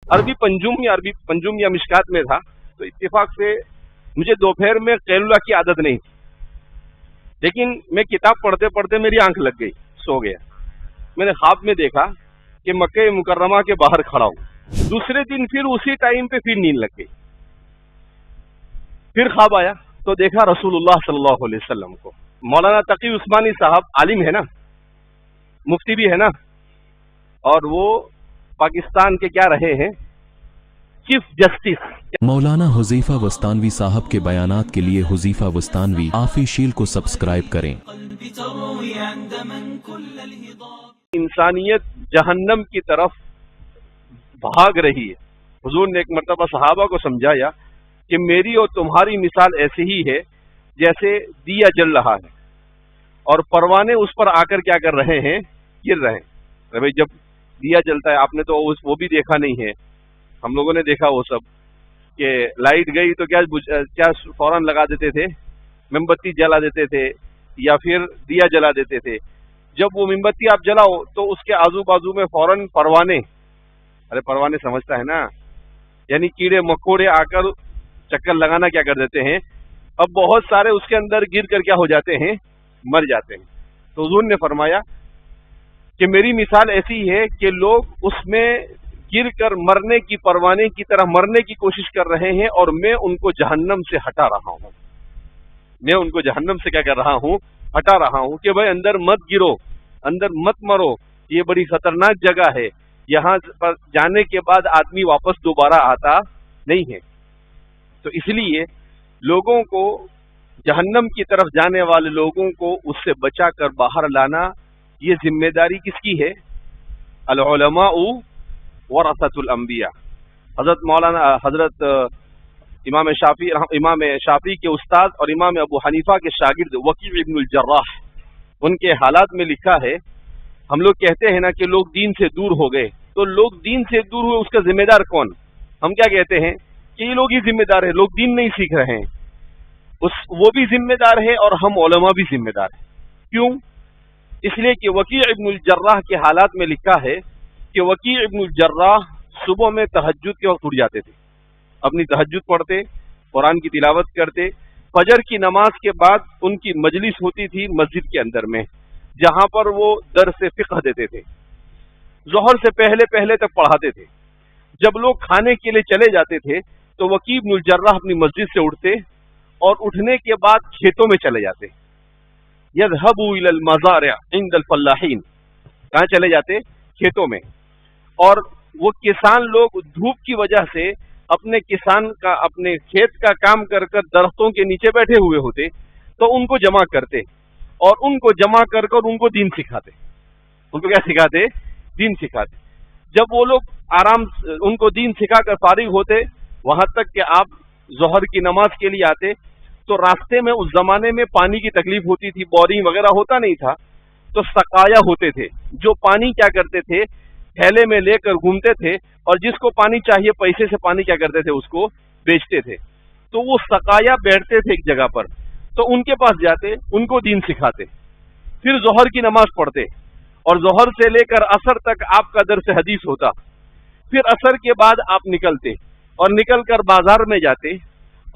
عربی پنجم یا مشکات میں تھا، تو اتفاق سے مجھے دوپہر میں قیلولہ کی عادت نہیں تھی، لیکن میں کتاب پڑھتے پڑھتے میری آنکھ لگ گئی، سو گیا۔ میں نے خواب میں دیکھا کہ مکہ مکرمہ کے باہر کھڑا ہوں۔ دوسرے دن پھر اسی ٹائم پہ پھر نیند لگ گئی، پھر خواب آیا تو دیکھا رسول اللہ صلی اللہ علیہ وسلم کو۔ مولانا تقی عثمانی صاحب عالم ہے نا، مفتی بھی ہے نا، اور وہ پاکستان کے کیا رہے ہیں، چیف جسٹس۔ مولانا حذیفہ وستانوی صاحب کے بیانات کے لیے حذیفہ وستانوی آفیشیل کو سبسکرائب کریں۔ انسانیت جہنم کی طرف بھاگ رہی ہے۔ حضور نے ایک مرتبہ صحابہ کو سمجھایا کہ میری اور تمہاری مثال ایسی ہی ہے جیسے دیا جل رہا ہے اور پروانے اس پر آ کر کیا کر رہے ہیں، گر رہے ہیں۔ بھائی جب دیا جلتا ہے، آپ نے تو وہ بھی دیکھا نہیں ہے، ہم لوگوں نے دیکھا وہ سب، کہ لائٹ گئی تو کیا فوراً لگا دیتے تھے، موم بتی جلا دیتے تھے یا پھر دیا جلا دیتے تھے۔ جب وہ موم بتی آپ جلاؤ تو اس کے آزو بازو میں فوراً پروانے، ارے پروانے سمجھتا ہے نا، یعنی کیڑے مکوڑے آ کر چکر لگانا کیا کر دیتے ہیں۔ اب بہت سارے اس کے اندر گر کر کیا ہو جاتے ہیں، مر جاتے ہیں۔ تو حضور نے فرمایا کہ میری مثال ایسی ہے کہ لوگ اس میں گر کر مرنے کی، پروانے کی طرح مرنے کی کوشش کر رہے ہیں، اور میں ان کو جہنم سے ہٹا رہا ہوں، میں ان کو جہنم سے کیا کر رہا ہوں، ہٹا رہا ہوں کہ بھائی اندر مت گرو، اندر مت مرو، یہ بڑی خطرناک جگہ ہے، یہاں پر جانے کے بعد آدمی واپس دوبارہ آتا نہیں ہے۔ تو اس لیے لوگوں کو، جہنم کی طرف جانے والے لوگوں کو اس سے بچا کر باہر لانا، یہ ذمہ داری کس کی ہے؟ العلماء ورثۃ الانبیاء۔ حضرت امام شافعی کے استاد اور امام ابو حنیفہ کے شاگرد وکیع ابن الجراح، ان کے حالات میں لکھا ہے، ہم لوگ کہتے ہیں نا کہ لوگ دین سے دور ہو گئے، تو لوگ دین سے دور ہوئے، اس کا ذمہ دار کون؟ ہم کیا کہتے ہیں کہ یہ لوگ ہی ذمہ دار ہیں، لوگ دین نہیں سیکھ رہے ہیں، وہ بھی ذمہ دار ہے اور ہم علماء بھی ذمہ دار ہیں۔ کیوں؟ اس لیے کہ وکیع ابن الجراح کے حالات میں لکھا ہے کہ وکیع ابن الجراح صبح میں تہجد کے وقت اٹھ جاتے تھے، اپنی تہجد پڑھتے، قرآن کی تلاوت کرتے، فجر کی نماز کے بعد ان کی مجلس ہوتی تھی مسجد کے اندر میں، جہاں پر وہ درس فقہ دیتے تھے، ظہر سے پہلے تک پڑھاتے تھے۔ جب لوگ کھانے کے لیے چلے جاتے تھے تو وکیع ابن الجراح اپنی مسجد سے اٹھتے اور اٹھنے کے بعد کھیتوں میں چلے جاتے، یذهبوا الى المزارع عند الفلاحین، کہاں چلے جاتے؟ کھیتوں میں۔ اور وہ کسان لوگ دھوپ کی وجہ سے اپنے کھیت کا کام کر کر درختوں کے نیچے بیٹھے ہوئے ہوتے، تو ان کو جمع کرتے اور ان کو جمع کر کر ان کو دین سکھاتے۔ ان کو کیا سکھاتے؟ دین سکھاتے۔ جب وہ لوگ ان کو دین سکھا کر فارغ ہوتے، وہاں تک کہ آپ ظہر کی نماز کے لیے آتے، تو راستے میں اس زمانے میں پانی کی تکلیف ہوتی تھی، بورنگ وغیرہ ہوتا نہیں تھا، تو سقایا ہوتے تھے، جو پانی کیا کرتے تھے، تھیلے میں لے کر گھومتے تھے، اور جس کو پانی چاہیے پیسے سے پانی کیا کرتے تھے، اس کو بیچتے تھے۔ تو وہ سقایا بیٹھتے تھے ایک جگہ پر، تو ان کے پاس جاتے، ان کو دین سکھاتے، پھر ظہر کی نماز پڑھتے، اور ظہر سے لے کر عصر تک آپ کا درس حدیث ہوتا، پھر عصر کے بعد آپ نکلتے اور نکل کر بازار میں جاتے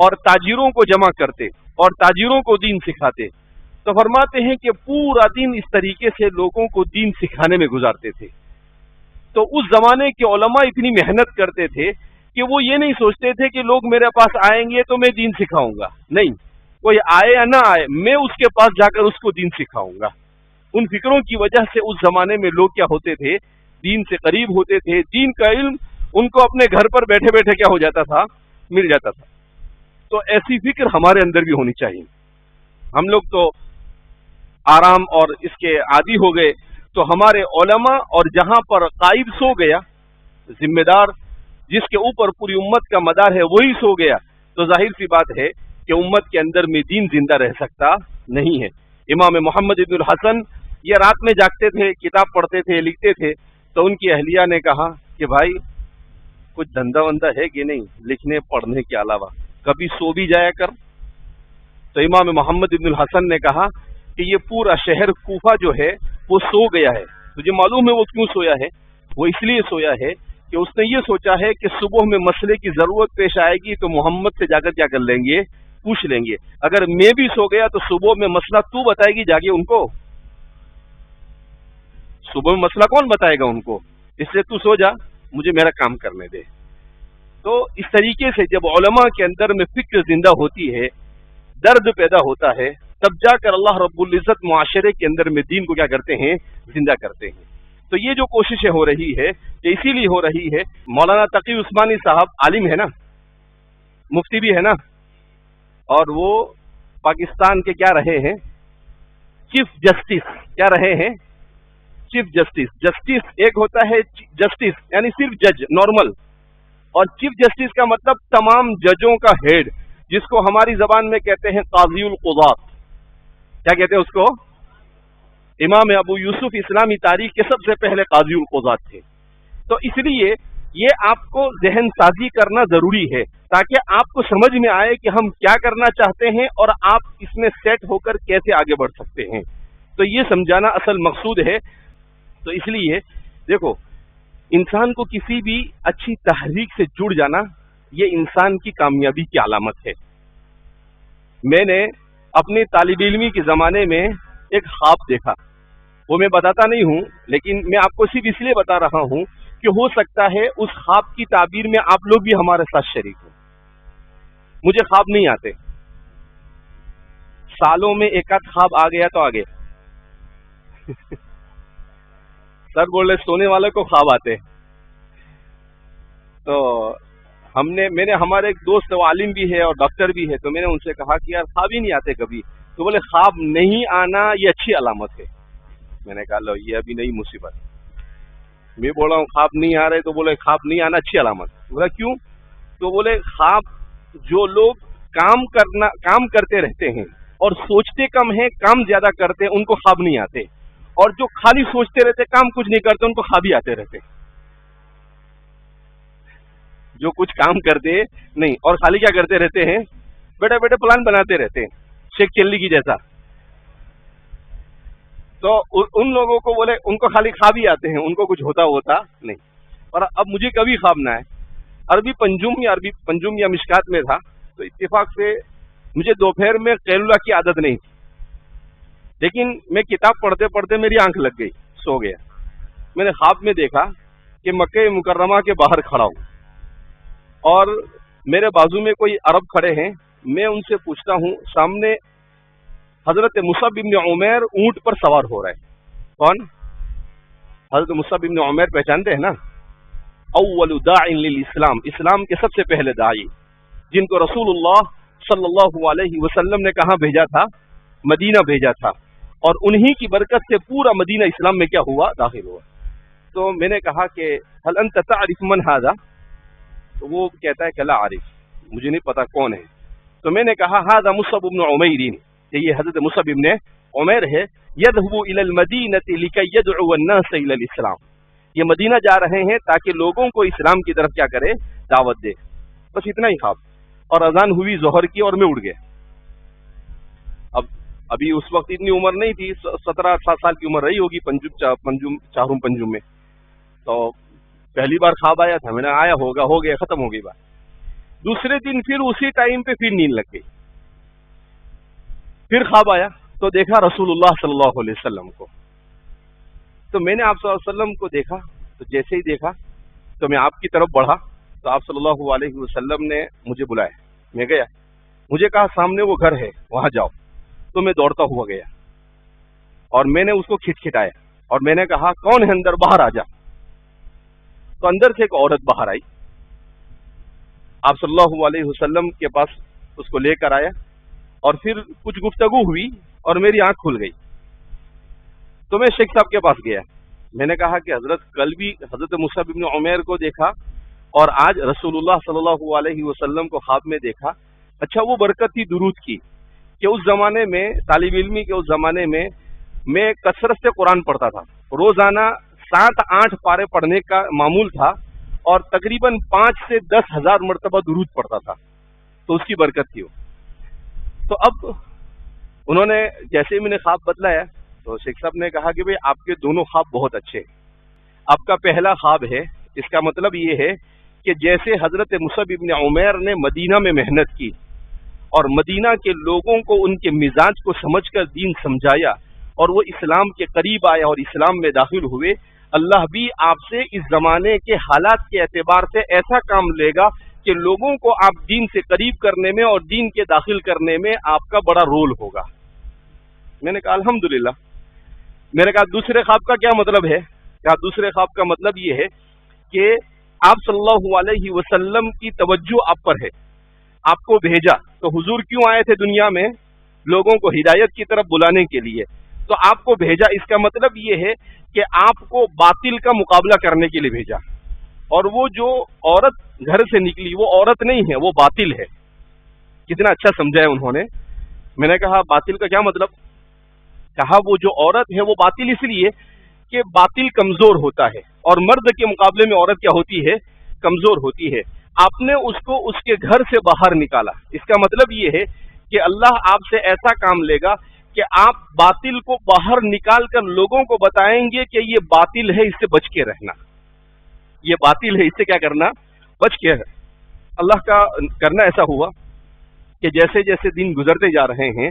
اور تاجروں کو جمع کرتے اور تاجروں کو دین سکھاتے۔ تو فرماتے ہیں کہ پورا دن اس طریقے سے لوگوں کو دین سکھانے میں گزارتے تھے۔ تو اس زمانے کے علماء اتنی محنت کرتے تھے کہ وہ یہ نہیں سوچتے تھے کہ لوگ میرے پاس آئیں گے تو میں دین سکھاؤں گا، نہیں، کوئی آئے یا نہ آئے، میں اس کے پاس جا کر اس کو دین سکھاؤں گا۔ ان فکروں کی وجہ سے اس زمانے میں لوگ کیا ہوتے تھے، دین سے قریب ہوتے تھے، دین کا علم ان کو اپنے گھر پر بیٹھے بیٹھے کیا ہو جاتا تھا، مل جاتا تھا۔ تو ایسی فکر ہمارے اندر بھی ہونی چاہیے۔ ہم لوگ تو آرام اور اس کے عادی ہو گئے، تو ہمارے علماء اور جہاں پر قائد سو گیا، ذمہ دار جس کے اوپر پوری امت کا مدار ہے وہی سو گیا، تو ظاہر سی بات ہے کہ امت کے اندر میں دین زندہ رہ سکتا نہیں ہے۔ امام محمد ابن الحسن یہ رات میں جاگتے تھے، کتاب پڑھتے تھے، لکھتے تھے، تو ان کی اہلیہ نے کہا کہ بھائی کچھ دھندا وندہ ہے کہ نہیں لکھنے پڑھنے کے علاوہ، کبھی سو بھی جایا کر۔ تو امام محمد ابن الحسن نے کہا کہ یہ پورا شہر کوفہ جو ہے وہ سو گیا ہے، تجھے معلوم ہے وہ کیوں سویا ہے؟ وہ اس لیے سویا ہے کہ اس نے یہ سوچا ہے کہ صبح میں مسئلے کی ضرورت پیش آئے گی تو محمد سے جا کر کیا کر لیں گے، پوچھ لیں گے. اگر میں بھی سو گیا تو صبح میں مسئلہ تو بتائے گی جا کے ان کو، صبح میں مسئلہ کون بتائے گا ان کو، اس لیے تو سو جا، مجھے میرا کام کرنے دے. تو اس طریقے سے جب علماء کے اندر میں فکر زندہ ہوتی ہے، درد پیدا ہوتا ہے، تب جا کر اللہ رب العزت معاشرے کے اندر میں دین کو کیا کرتے ہیں، زندہ کرتے ہیں. تو یہ جو کوششیں ہو رہی ہے یہ اسی لیے ہو رہی ہے. مولانا تقی عثمانی صاحب عالم ہے نا، مفتی بھی ہے نا، اور وہ پاکستان کے کیا رہے ہیں، چیف جسٹس. کیا رہے ہیں؟ Chief justice. جسٹس ایک ہوتا ہے جسٹس یعنی صرف جج نارمل، اور چیف جسٹس کا مطلب تمام ججوں کا ہیڈ، جس کو ہماری زبان میں کہتے ہیں قاضی القضات. کیا کہتے ہیں اس کو؟ امام ابو یوسف اسلامی تاریخ کے سب سے پہلے قاضی القضات تھے. تو اس لیے یہ آپ کو ذہن سازی کرنا ضروری ہے تاکہ آپ کو سمجھ میں آئے کہ ہم کیا کرنا چاہتے ہیں اور آپ اس میں سیٹ ہو کر کیسے آگے بڑھ سکتے ہیں. تو یہ سمجھانا اصل مقصود ہے. تو اس لیے دیکھو، انسان کو کسی بھی اچھی تحریک سے جڑ جانا یہ انسان کی کامیابی کی علامت ہے. میں نے اپنے طالب علمی کے زمانے میں ایک خواب دیکھا، وہ میں بتاتا نہیں ہوں، لیکن میں آپ کو صرف اس لیے بتا رہا ہوں کہ ہو سکتا ہے اس خواب کی تعبیر میں آپ لوگ بھی ہمارے ساتھ شریک ہوں. مجھے خواب نہیں آتے، سالوں میں ایک آدھ خواب آ گیا تو آ گیا. سر بول رہے سونے والے کو خواب آتے. تو میں نے ہمارے ایک دوست وہ عالم بھی ہے اور ڈاکٹر بھی ہے، تو میں نے ان سے کہا کہ یار خواب ہی نہیں آتے کبھی. تو بولے خواب نہیں آنا یہ اچھی علامت ہے. میں نے کہا لو یہ ابھی نئی مصیبت. میں بول رہا ہوں خواب نہیں آ رہے، تو بولے خواب نہیں آنا اچھی علامت. بولا کیوں؟ تو بولے خواب جو لوگ کام کرتے رہتے ہیں اور سوچتے کم ہیں کام زیادہ کرتے ہیں ان کو خواب نہیں آتے، اور جو خالی سوچتے رہتے کام کچھ نہیں کرتے ان کو خواب ہی آتے رہتے. جو کچھ کام کرتے نہیں اور خالی کیا کرتے رہتے ہیں، بیٹے بیٹے پلان بناتے رہتے ہیں، شیخ چلی کی جیسا. تو ان لوگوں کو بولے ان کو خالی خواب ہی آتے ہیں، ان کو کچھ ہوتا نہیں. اور اب مجھے کبھی خواب نہ ہے. عربی پنجم یا مشکات میں تھا، تو اتفاق سے مجھے دوپہر میں قیلولہ کی عادت نہیں تھی، لیکن میں کتاب پڑھتے پڑھتے میری آنکھ لگ گئی، سو گیا. میں نے خواب میں دیکھا کہ مکہ مکرمہ کے باہر کھڑا ہوں اور میرے بازو میں کوئی عرب کھڑے ہیں. میں ان سے پوچھتا ہوں، سامنے حضرت مصعب بن عمیر اونٹ پر سوار ہو رہا ہے. کون؟ حضرت مصعب بن عمیر پہچانتے ہیں نا، اول داع للاسلام، اسلام کے سب سے پہلے داعی، جن کو رسول اللہ صلی اللہ علیہ وسلم نے کہاں بھیجا تھا؟ مدینہ بھیجا تھا، اور انہی کی برکت سے پورا مدینہ اسلام میں کیا ہوا؟ داخل ہوا. تو میں نے کہا کہ هل انت تعرف من هذا؟ تو وہ کہتا ہے کہ لا عارف، مجھے نہیں پتا کون ہے. تو میں نے کہا هذا مصعب بن عمیر، یہ حضرت مصعب بن عمیر ہے. يذهب الى المدینہ لكي يدعو الناس الى الاسلام، یہ مدینہ جا رہے ہیں تاکہ لوگوں کو اسلام کی طرف کیا کرے؟ دعوت دے. بس اتنا ہی خواب. اور اذان ہوئی ظہر کی اور میں اٹھ گیا. ابھی اس وقت اتنی عمر نہیں تھی، 17-18 سال کی عمر رہی ہوگی چاروں پنجم میں. تو پہلی بار خواب آیا تھا، میں نے آیا ہوگا، ہو گیا، ختم ہو گئی بات. دوسرے دن پھر اسی ٹائم پہ پھر نیند لگ گئی. پھر خواب آیا تو دیکھا رسول اللہ صلی اللہ علیہ وسلم کو. تو میں نے آپ صلی اللہ علیہ وسلم کو دیکھا، تو جیسے ہی دیکھا تو میں آپ کی طرف بڑھا، تو آپ صلی اللہ علیہ وسلم نے مجھے بلایا. میں گیا، مجھے کہا سامنے وہ گھر ہے وہاں جاؤ. تو میں دوڑتا ہوا گیا اور میں نے اس کو کھٹکھٹایا اور میں نے کہا کون ہے اندر؟ باہر آ جا. تو اندر سے ایک عورت باہر آئی. آپ صلی اللہ علیہ وسلم کے پاس اس کو لے کر آیا اور پھر کچھ گفتگو ہوئی اور میری آنکھ کھل گئی. تو میں شیخ صاحب کے پاس گیا. میں نے کہا کہ حضرت کل بھی حضرت مصعب بن عمیر کو دیکھا اور آج رسول اللہ صلی اللہ علیہ وسلم کو خواب میں دیکھا. اچھا وہ برکت تھی درود کی کہ اس زمانے میں طالب علمی کے اس زمانے میں میں کثرت سے قرآن پڑھتا تھا. روزانہ 7-8 پارے پڑھنے کا معمول تھا اور تقریباً 5 سے 10 ہزار مرتبہ درود پڑھتا تھا. تو اس کی برکت تھی وہ. تو اب انہوں نے جیسے ہی میں نے خواب بتلایا تو شیخ صاحب نے کہا کہ بھئی آپ کے دونوں خواب بہت اچھے ہیں. آپ کا پہلا خواب ہے اس کا مطلب یہ ہے کہ جیسے حضرت مصعب ابن عمیر نے مدینہ میں محنت کی اور مدینہ کے لوگوں کو ان کے مزاج کو سمجھ کر دین سمجھایا اور وہ اسلام کے قریب آیا اور اسلام میں داخل ہوئے، اللہ بھی آپ سے اس زمانے کے حالات کے اعتبار سے ایسا کام لے گا کہ لوگوں کو آپ دین سے قریب کرنے میں اور دین کے داخل کرنے میں آپ کا بڑا رول ہوگا۔ میں نے کہا الحمدللہ۔ میں نے کہا دوسرے خواب کا کیا مطلب ہے؟ کہا دوسرے خواب کا مطلب یہ ہے کہ آپ صلی اللہ علیہ وسلم کی توجہ آپ پر ہے، آپ کو بھیجا تو حضور کیوں آئے تھے دنیا میں؟ لوگوں کو ہدایت کی طرف بلانے کے لیے، تو آپ کو بھیجا، اس کا مطلب یہ ہے کہ آپ کو باطل کا مقابلہ کرنے کے لیے بھیجا، اور وہ جو عورت گھر سے نکلی وہ عورت نہیں ہے، وہ باطل ہے۔ کتنا اچھا سمجھا ہے انہوں نے۔ میں نے کہا باطل کا کیا مطلب؟ کہا وہ جو عورت ہے وہ باطل اس لیے کہ باطل کمزور ہوتا ہے اور مرد کے مقابلے میں عورت کیا ہوتی ہے؟ کمزور ہوتی ہے۔ آپ نے اس کو اس کے گھر سے باہر نکالا، اس کا مطلب یہ ہے کہ اللہ آپ سے ایسا کام لے گا کہ آپ باطل کو باہر نکال کر لوگوں کو بتائیں گے کہ یہ باطل ہے، اس سے بچ کے رہنا، یہ باطل ہے، اس سے کیا کرنا؟ بچ کے رہنا۔ اللہ کا کرنا ایسا ہوا کہ جیسے جیسے دن گزرتے جا رہے ہیں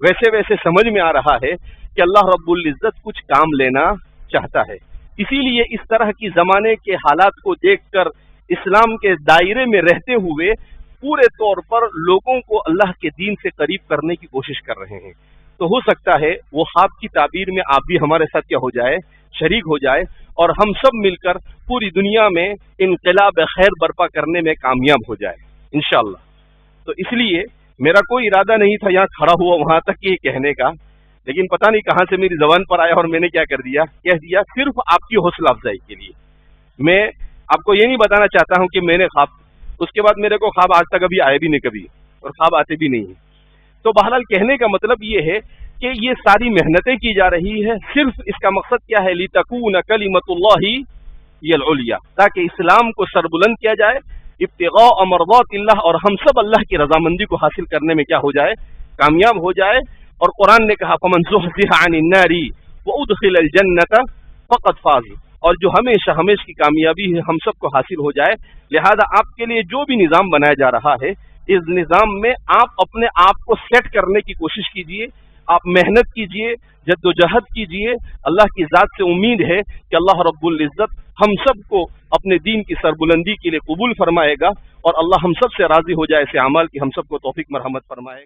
ویسے ویسے سمجھ میں آ رہا ہے کہ اللہ رب العزت کچھ کام لینا چاہتا ہے، اسی لیے اس طرح کی زمانے کے حالات کو دیکھ کر اسلام کے دائرے میں رہتے ہوئے پورے طور پر لوگوں کو اللہ کے دین سے قریب کرنے کی کوشش کر رہے ہیں۔ تو ہو سکتا ہے وہ خواب کی تعبیر میں آپ بھی ہمارے ساتھ کیا ہو جائے؟ شریک ہو جائے، اور ہم سب مل کر پوری دنیا میں انقلاب خیر برپا کرنے میں کامیاب ہو جائے انشاءاللہ۔ تو اس لیے میرا کوئی ارادہ نہیں تھا یہاں کھڑا ہوا وہاں تک یہ کہنے کا، لیکن پتہ نہیں کہاں سے میری زبان پر آیا اور میں نے کیا کر دیا، کہہ دیا صرف آپ کی حوصلہ افزائی کے لیے۔ میں آپ کو یہ نہیں بتانا چاہتا ہوں کہ میں نے خواب، اس کے بعد میرے کو خواب آج تک ابھی آئے بھی نہیں کبھی، اور خواب آتے بھی نہیں ہیں۔ تو بہرحال کہنے کا مطلب یہ ہے کہ یہ ساری محنتیں کی جا رہی ہے، صرف اس کا مقصد کیا ہے؟ لِتَكُونَ كَلِمَةُ اللَّهِ هِيَ الْعُلْيَا، تاکہ اسلام کو سربلند کیا جائے، ابتغاء مرضات اللہ، اور ہم سب اللہ کی رضامندی کو حاصل کرنے میں کیا ہو جائے؟ کامیاب ہو جائے۔ اور قرآن نے کہا فَمَنْ زُحْزِحَ عَنِ النَّارِ وَأُدْخِلَ الْجَنَّةَ فَقَدْ فَازَ، اور جو ہمیشہ ہمیشہ کی کامیابی ہے ہم سب کو حاصل ہو جائے۔ لہذا آپ کے لیے جو بھی نظام بنایا جا رہا ہے، اس نظام میں آپ اپنے آپ کو سیٹ کرنے کی کوشش کیجئے، آپ محنت کیجئے، جد و جہد کیجئے۔ اللہ کی ذات سے امید ہے کہ اللہ رب العزت ہم سب کو اپنے دین کی سربلندی کے لیے قبول فرمائے گا، اور اللہ ہم سب سے راضی ہو جائے ایسے اعمال کی ہم سب کو توفیق مرحمت فرمائے گا۔